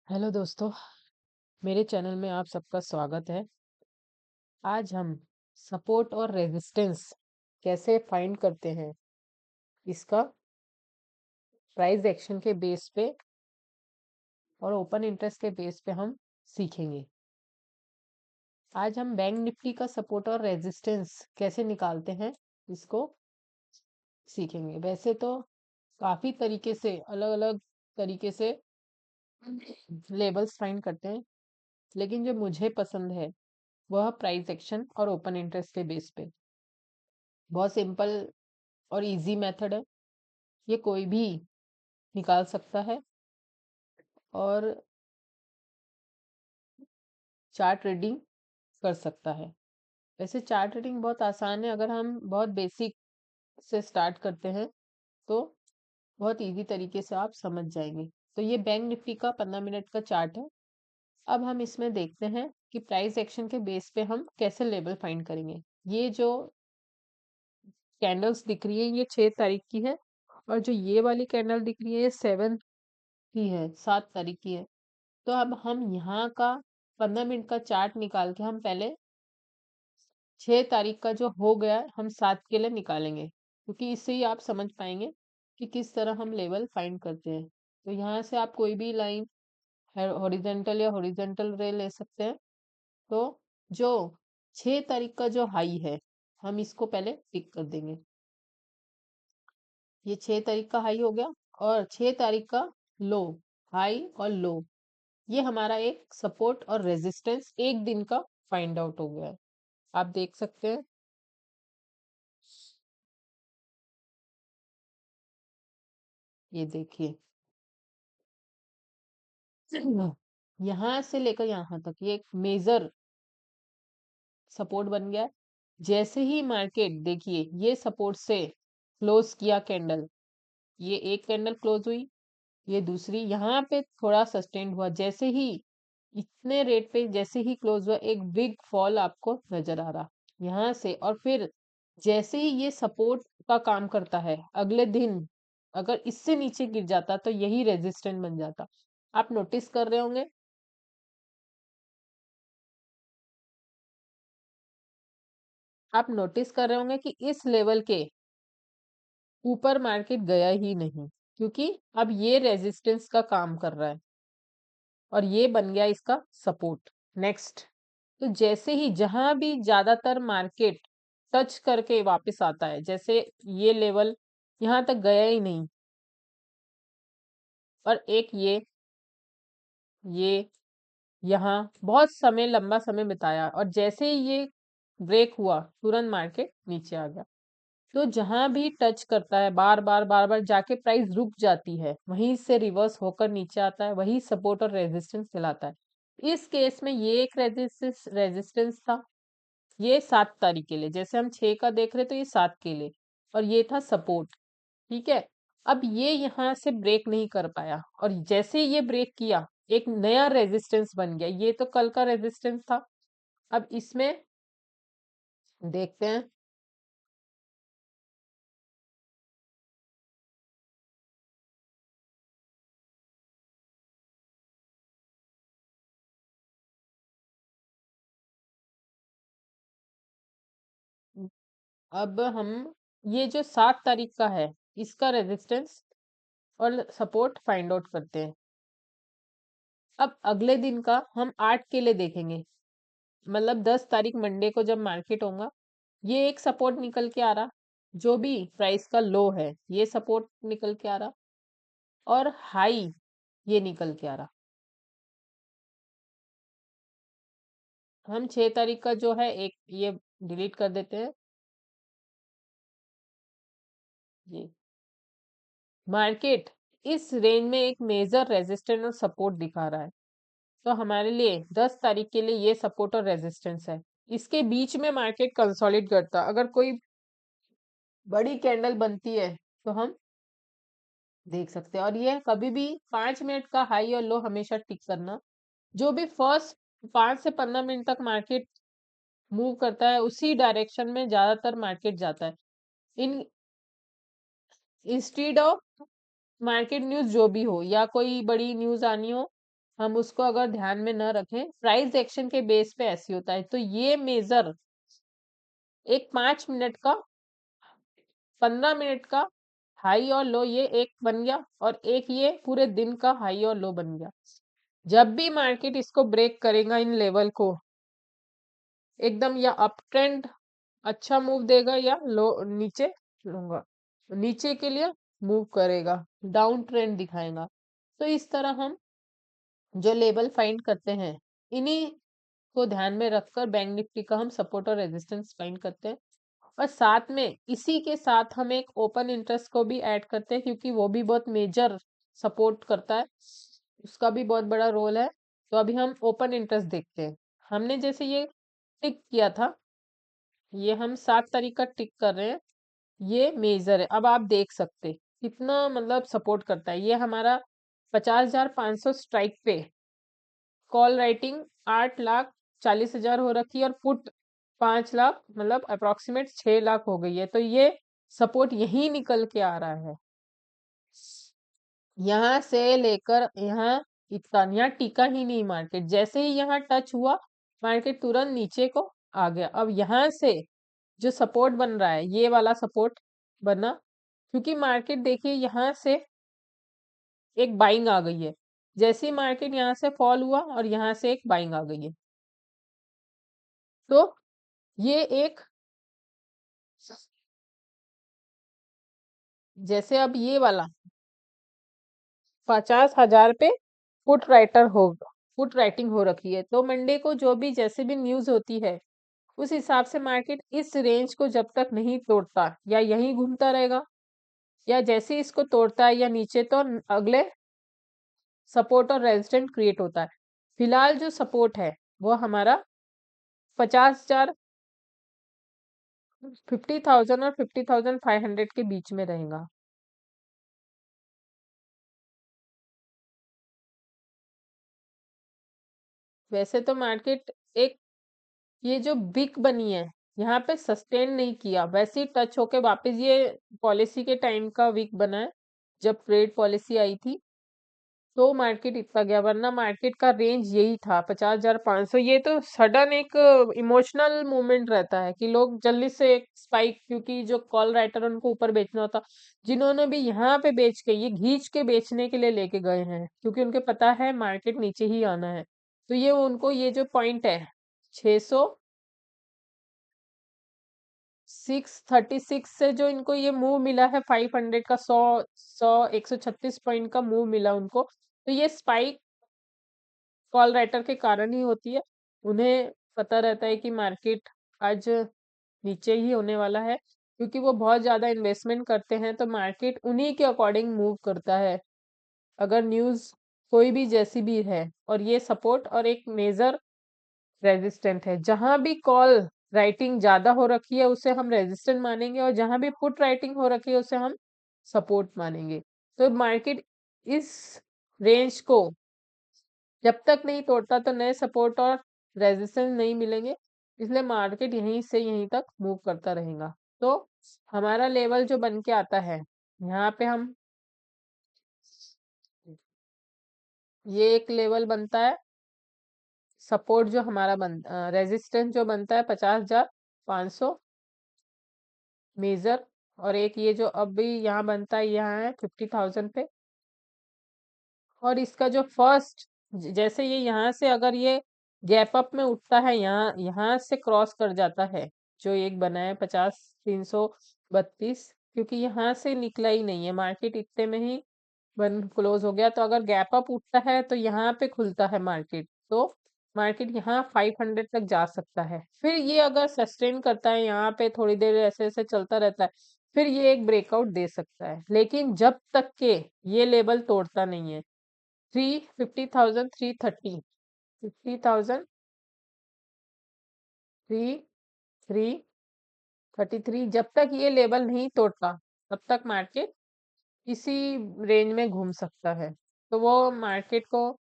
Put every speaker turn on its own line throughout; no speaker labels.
Hello दोस्तों, मेरे channel में आप सबका स्वागत है। आज हम सपोर्ट और रेजिस्टेंस कैसे फाइंड करते हैं, इसका प्राइस एक्शन के बेस पे और ओपन इंटरेस्ट के बेस पे हम सीखेंगे। आज हम बैंक निफ्टी का सपोर्ट और रेजिस्टेंस कैसे निकालते हैं, इसको सीखेंगे। वैसे तो काफ़ी तरीके से, अलग-अलग तरीके से लेवल्स फाइंड करते हैं, लेकिन जो मुझे पसंद है वह प्राइस एक्शन और ओपन इंटरेस्ट के बेस पे। बहुत सिंपल और इजी मेथड है, ये कोई भी निकाल सकता है और चार्ट रीडिंग कर सकता है। वैसे चार्ट रीडिंग बहुत आसान है, अगर हम बहुत बेसिक से स्टार्ट करते हैं तो बहुत इजी तरीके से आप समझ जाएंगे। तो ये बैंक निफ्टी का 15 मिनट का चार्ट है। अब हम इसमें देखते हैं कि प्राइस एक्शन के बेस पे हम कैसे लेवल फाइंड करेंगे। ये जो कैंडल्स दिख रही है ये 6 तारीख की है, और जो ये वाली कैंडल दिख रही है ये 7 की है, 7 तारीख की है। तो अब हम यहाँ का 15 मिनट का चार्ट निकाल के हम पहले 6 तारीख का जो हो गया हम 7 के लिए निकालेंगे, क्योंकि इससे ही आप समझ पाएंगे कि किस तरह हम लेवल फाइंड करते हैं। तो यहाँ से आप कोई भी लाइन हॉरिजेंटल या हॉरिजेंटल रे ले सकते हैं। तो जो 6 तारीख का जो हाई है हम इसको पहले पिक कर देंगे। ये 6 तारीख का हाई हो गया, और 6 तारीख का लो, हाई और लो, ये हमारा एक सपोर्ट और रेजिस्टेंस एक दिन का फाइंड आउट हो गया है। आप देख सकते हैं, ये देखिए यहाँ से लेकर यहाँ तक ये एक मेजर सपोर्ट बन गया है। जैसे ही मार्केट देखिए ये सपोर्ट से क्लोज किया कैंडल, ये एक कैंडल क्लोज हुई, ये दूसरी यहाँ पे थोड़ा सस्टेन हुआ, जैसे ही इतने रेट पे जैसे ही क्लोज हुआ एक बिग फॉल आपको नजर आ रहा यहाँ से, और फिर जैसे ही ये सपोर्ट का काम करता है अगले दिन अगर इससे नीचे गिर जाता तो यही रेजिस्टेंट बन जाता। आप नोटिस कर रहे होंगे, कि इस लेवल के ऊपर मार्केट गया ही नहीं, क्योंकि अब ये रेजिस्टेंस का काम कर रहा है और ये बन गया इसका सपोर्ट। नेक्स्ट, तो जैसे ही जहां भी ज्यादातर मार्केट टच करके वापस आता है, जैसे ये लेवल यहाँ तक गया ही नहीं, और एक ये यहाँ बहुत समय, लंबा समय बिताया, और जैसे ही ये ब्रेक हुआ तुरंत मार्केट नीचे आ गया। तो जहां भी टच करता है बार बार जाके प्राइस रुक जाती है, वहीं से रिवर्स होकर नीचे आता है, वही सपोर्ट और रेजिस्टेंस कहलाता है। इस केस में ये एक रेजिस्टेंस था, ये 7 तारीख के लिए, जैसे हम 6 का देख रहे तो ये 7 के लिए, और ये था सपोर्ट। ठीक है, अब ये यहाँ से ब्रेक नहीं कर पाया, और जैसे ही ये ब्रेक किया एक नया रेजिस्टेंस बन गया, ये तो कल का रेजिस्टेंस था। अब इसमें देखते हैं, अब हम ये जो 7 तारीख का है इसका रेजिस्टेंस और सपोर्ट फाइंड आउट करते हैं। अब अगले दिन का हम 8 के लिए देखेंगे, मतलब 10 तारीख मंडे को जब मार्केट होगा, ये एक सपोर्ट निकल के आ रहा, जो भी प्राइस का लो है ये सपोर्ट निकल के आ रहा, और हाई ये निकल के आ रहा। हम 6 तारीख का जो है एक ये डिलीट कर देते हैं। ये मार्केट इस रेंज में एक मेजर रेजिस्टेंस और सपोर्ट दिखा रहा है, तो हमारे लिए 10 तारीख के लिए ये सपोर्ट और रेजिस्टेंस है। इसके बीच में मार्केट कंसोलिडेट करता, अगर कोई बड़ी कैंडल बनती है तो हम देख सकते हैं। और ये कभी भी 5 मिनट का हाई और लो हमेशा टिक करना, जो भी फर्स्ट 5 से 15 मिनट तक मार्केट मूव करता है उसी डायरेक्शन में ज्यादातर मार्केट जाता है। इन इंस्टीड ऑफ मार्केट न्यूज जो भी हो या कोई बड़ी न्यूज आनी हो, हम उसको अगर ध्यान में न रखें, प्राइस एक्शन के बेस पे ऐसे होता है। तो ये मेजर एक 5 मिनट का, 15 मिनट का हाई और लो, ये एक बन गया, और एक ये पूरे दिन का हाई और लो बन गया। जब भी मार्केट इसको ब्रेक करेगा इन लेवल को, एकदम या अप ट्रेंड अच्छा मूव देगा, या लो नीचे लूंगा, नीचे के लिए मूव करेगा, डाउन ट्रेंड दिखाएगा। तो इस तरह हम जो लेवल फाइंड करते हैं, इन्हीं को ध्यान में रखकर बैंक निफ्टी का हम सपोर्ट और रेजिस्टेंस फाइंड करते हैं। और साथ में इसी के साथ हम एक ओपन इंटरेस्ट को भी ऐड करते हैं, क्योंकि वो भी बहुत मेजर सपोर्ट करता है, उसका भी बहुत बड़ा रोल है। तो अभी हम ओपन इंटरेस्ट देखते हैं। हमने जैसे ये टिक किया था, ये हम 7 तारीख का टिक कर रहे हैं, ये मेजर है। अब आप देख सकते कितना मतलब सपोर्ट करता है। ये हमारा 50,500 स्ट्राइक पे कॉल राइटिंग 8,40,000 हो रखी है, और पुट 5 लाख, मतलब अप्रोक्सीमेट 6 लाख हो गई है। तो ये सपोर्ट यही निकल के आ रहा है, यहाँ से लेकर यहाँ इतना, यहाँ टिका ही नहीं मार्केट। जैसे ही यहाँ टच हुआ, मार्केट तुरंत नीचे को आ गया। अब यहाँ से जो सपोर्ट बन रहा है, ये वाला सपोर्ट बना, क्योंकि मार्केट देखिए यहाँ से एक बाइंग आ गई है। जैसे ही मार्केट यहाँ से फॉल हुआ, और यहाँ से एक बाइंग आ गई है। तो ये एक, जैसे अब ये वाला 50,000 पे पुट राइटिंग हो रखी है। तो मंडे को जो भी जैसे भी न्यूज होती है, उस हिसाब से मार्केट इस रेंज को जब तक नहीं तोड़ता, या यहीं घूमता रहेगा, या जैसे ही इसको तोड़ता है या नीचे, तो अगले सपोर्ट और रेजिस्टेंट क्रिएट होता है। फिलहाल जो सपोर्ट है वो हमारा 50,000, 50,000 और 50,500 के बीच में रहेगा। वैसे तो मार्केट एक, ये जो बिग बनी है, यहाँ पे सस्टेन नहीं किया, वैसे ही टच होके वापस ये पॉलिसी के टाइम का वीक बना है, जब ट्रेड पॉलिसी आई थी, तो मार्केट इतना गया। वरना मार्केट का रेंज यही था 50,500। ये तो सडन एक इमोशनल मूवमेंट रहता है कि लोग जल्दी से एक स्पाइक, क्योंकि जो कॉल राइटर उनको ऊपर बेचना होता, जिन्होंने भी यहाँ पे बेच के, ये घींच के बेचने के लिए लेके गए हैं, क्योंकि उनके पता है मार्केट नीचे ही आना है। तो ये उनको, ये जो पॉइंट है 600, 636 से जो इनको ये मूव मिला है, 500 का, 136 पॉइंट का मूव मिला उनको। तो ये स्पाइक कॉल राइटर के कारण ही होती है। उन्हें पता रहता है कि मार्केट आज नीचे ही होने वाला है, क्योंकि वो बहुत ज्यादा इन्वेस्टमेंट करते हैं, तो मार्केट उन्हीं के अकॉर्डिंग मूव करता है, अगर न्यूज कोई भी जैसी भी है। और ये सपोर्ट और एक मेजर रेजिस्टेंट है। जहां भी कॉल राइटिंग ज्यादा हो रखी है, उसे हम रेजिस्टेंट मानेंगे, और जहां भी पुट राइटिंग हो रखी है, उसे हम सपोर्ट मानेंगे। तो मार्केट इस रेंज को जब तक नहीं तोड़ता, तो नए सपोर्ट और रेजिस्टेंस नहीं मिलेंगे, इसलिए मार्केट यहीं से यहीं तक मूव करता रहेगा। तो हमारा लेवल जो बन के आता है, यहाँ पे हम, ये एक लेवल बनता है, सपोर्ट जो हमारा रेजिस्टेंस जो बनता है 50,500 मेजर, और एक ये जो अब भी यहाँ बनता है, यहाँ है 50,000 पे। और इसका जो फर्स्ट, जैसे ये यहाँ से अगर ये गैप अप में उठता है, यहाँ यहाँ से क्रॉस कर जाता है, जो एक बना है 50,332, क्योंकि यहाँ से निकला ही नहीं है मार्केट, इतने में ही बन क्लोज हो गया। तो अगर गैप अप उठता है, तो यहाँ पे खुलता है मार्केट, तो मार्केट यहाँ 500 तक जा सकता है। फिर ये अगर सस्टेन करता है, यहाँ पे थोड़ी देर ऐसे ऐसे चलता रहता है, फिर ये एक ब्रेकआउट दे सकता है। लेकिन जब तक के ये लेवल तोड़ता नहीं है, 50,330, 50,333, जब तक ये लेवल नहीं तोड़ता, तब तक मार्केट इसी रेंज में घूम सकता है। तो वो मार्केट को,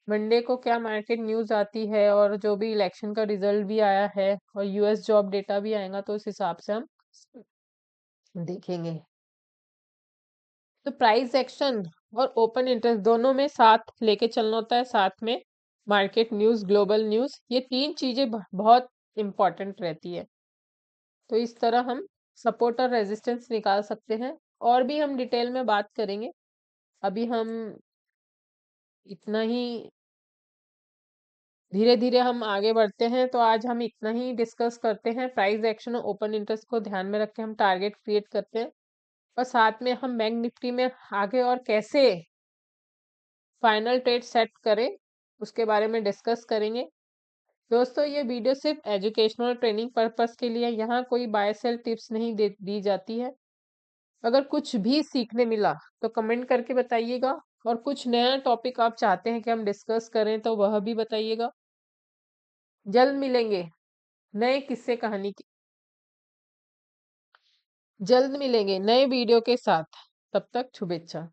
मंडे को क्या मार्केट न्यूज आती है, और जो भी इलेक्शन का रिजल्ट भी आया है, और यूएस जॉब डेटा भी आएगा, तो उस हिसाब से हम देखेंगे। तो प्राइस एक्शन और ओपन इंटरेस्ट दोनों में साथ लेके चलना होता है, साथ में मार्केट न्यूज़, ग्लोबल न्यूज़, ये 3 चीज़ें बहुत इम्पोर्टेंट रहती है। तो इस तरह हम सपोर्ट और रेजिस्टेंस निकाल सकते हैं, और भी हम डिटेल में बात करेंगे। अभी हम इतना ही, धीरे धीरे हम आगे बढ़ते हैं, तो आज हम इतना ही डिस्कस करते हैं। प्राइस एक्शन और ओपन इंटरेस्ट को ध्यान में रख के हम टारगेट क्रिएट करते हैं, और साथ में हम बैंक निफ्टी में आगे और कैसे फाइनल ट्रेड सेट करें उसके बारे में डिस्कस करेंगे। दोस्तों, ये वीडियो सिर्फ एजुकेशनल ट्रेनिंग पर्पस के लिए, यहाँ कोई बाय सेल टिप्स नहीं दी जाती है। अगर कुछ भी सीखने मिला तो कमेंट करके बताइएगा, और कुछ नया टॉपिक आप चाहते हैं कि हम डिस्कस करें तो वह भी बताइएगा। जल्द मिलेंगे नए किस्से कहानी के, जल्द मिलेंगे नए वीडियो के साथ। तब तक शुभेच्छा।